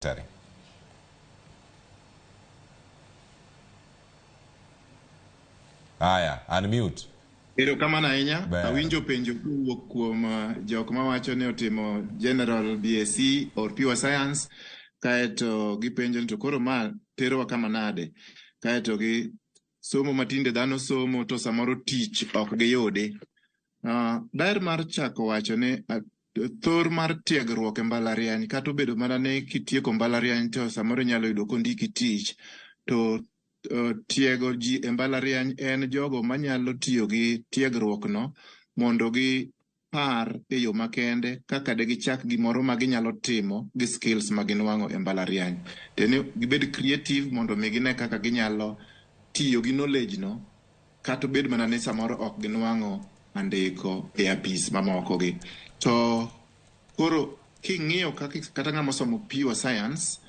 Terry. Aya, unmute. Ero kama na inya, awinjo penjo kuwuok kuom jok mawacho ni otimo General BSc or Pure Science, kaeto gipenjo ni to koro ma terowa kama nade, kaeto gi somo matinde dhano somo to samoro tich ok giyudi. Daer mar chako wacho ni thor mar tiegruok e mbalariany, kata obedo mana ni kitieko mbalariany to samoro nyalo yudo kondiki tich, to tiego ji e mbalariany en jogo manyalo tiyo gi tiegruok no mondo gi par e yo makende kaka de gichak gimoro ma ginyalo timo gi skills ma ginwang'o e mbalariany. Teni gibed creative mondo mi gine kaka ginyalo tiyo gi knowledge no, kata obed mana ni samoro ok ginwang'o andiko e apis mamoko gi. To koro king'iyo kata ng'ama osomo Pure Science,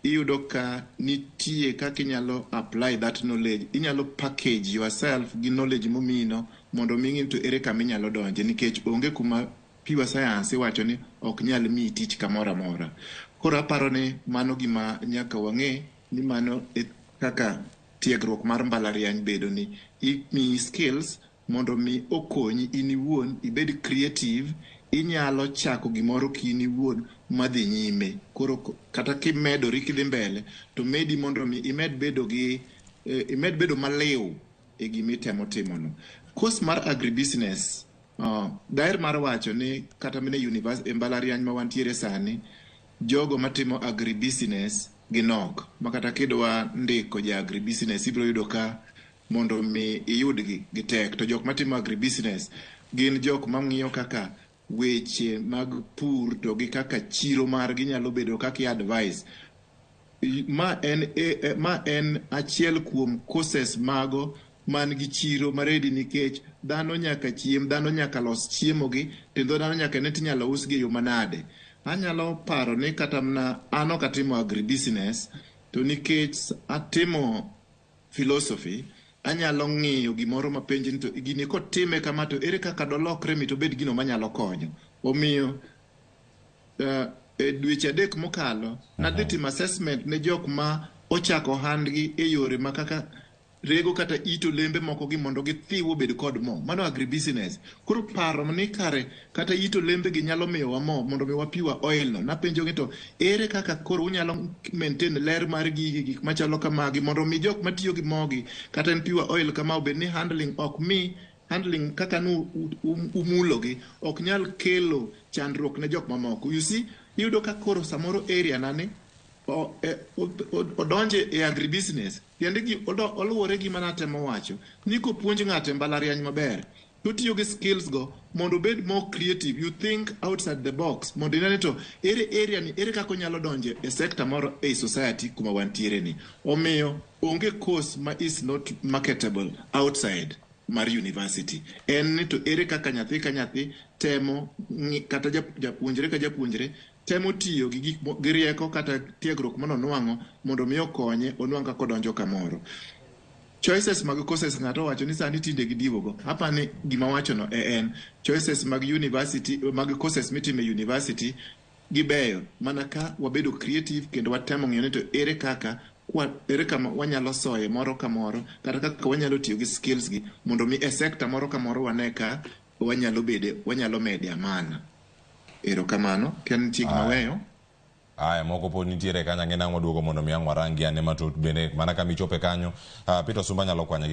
iyudo ka nitie kaka inyalo apply that knowledge. Inyalo package yourself gi knowledge momino mondo ming'in to ere kama inyalo donje, nikech onge kuma Pure Science iwacho ni ok nyal miyi tich kamoro amora. Koro aparo ni mano gima nyaka wang'e ni mano e kaka tiegruok mar mbalariany bedo, ni imiyi skills mondo mi okonyi in iwuon ibed creative, inyalo chako gimoro kini iwuon madhi nyime. Koro kata kimedori kidhi mbele to medi mondo mi imed bedo maliw e gimitemo timono. Course mar agribusiness, daer mar wacho ni kata mine university mbalariany ma wantiere sani, jogo matimo agribusiness ginok, makata kidwa ndiko ja agribusiness ibiro yudo ka mondo mi iyudgi gitek. To jok matimo agribusiness gin jok mang'iyo kaka weche mag pur to gi kaka chiro mar ginyalo bedo kaka advice. Ma en achiel kuom courses mago man gi chiro maredi, nikech dhano nyaka chiem, dhano nyaka los chiemo gi, tendo dhano nyaka ne tinyalo usgi e yo manade. Anyalo paro ni kata mna an ok atimo agribusiness, to nikech atimo philosophy, anyalo ng'iyo gimoro mapenji ni to gini kotime kama to ere kaka dolokre mi to bed gino manyalo konyo. Omiyo e dweche adek mokalo nadhi timo assessment ne jok ma ochako handgi e yore ma kaka rego kata ito lembe moko gi mondo githiw obed kod mo. Mano agribusiness. Koro paro ni kare kata ito lembe gi nyalo miyowa mo mondo mi wapiwa oil no. Napenjo gi to ere kaka koro unyalo maintain ler mar gik machalo kamagi mondo mi jok matiyo gi mogi kata en piwa oil kama obed ni handling kaka umulogi ok nyal kelo chandruok ne jok mamoko. You see, iyudo ka koro samoro area nani odonje e agribusiness, tiende gi oluwore gi manatemo wacho ni kopuonj ng'ato e mbalariany maber to tiyo gi skills go mondo bed more creative, you think outside the box, mondo inene to area ni ere kako nyalo donje e sector moro e society kuma wantiere ni. Omiyo onge course ma is not marketable outside mar university. En ni to ere kaka nyathi ka nyathi temo kata japuonjre ka japuonjre temo tiyo gi rieko kata tiegruok mano nwang'o mondo mi okonye onwang' kaka odonjo kamoro. Choices mag courses ng'ato wacho ni sani tinde gidiwogo. Hapa ni gima wacho no en choices mag university, mag courses mitime university gibeyo mana ka wabedo creative kendo watemo ng'iyo ni to ere kama wanyalo soye moro ka moro kata kaka wanyalo tiyo gi skills gi mondo mi e sector moro ka moro wane ka wanyalo mede amana. Erokamano, ken tig maweyo. Aya, moko po nitiere kanya ng'ena ng'waduogo mondo mi ang' warangi ane matut bende mana kamichope kanyo. Peter Sumba nyalo kwanya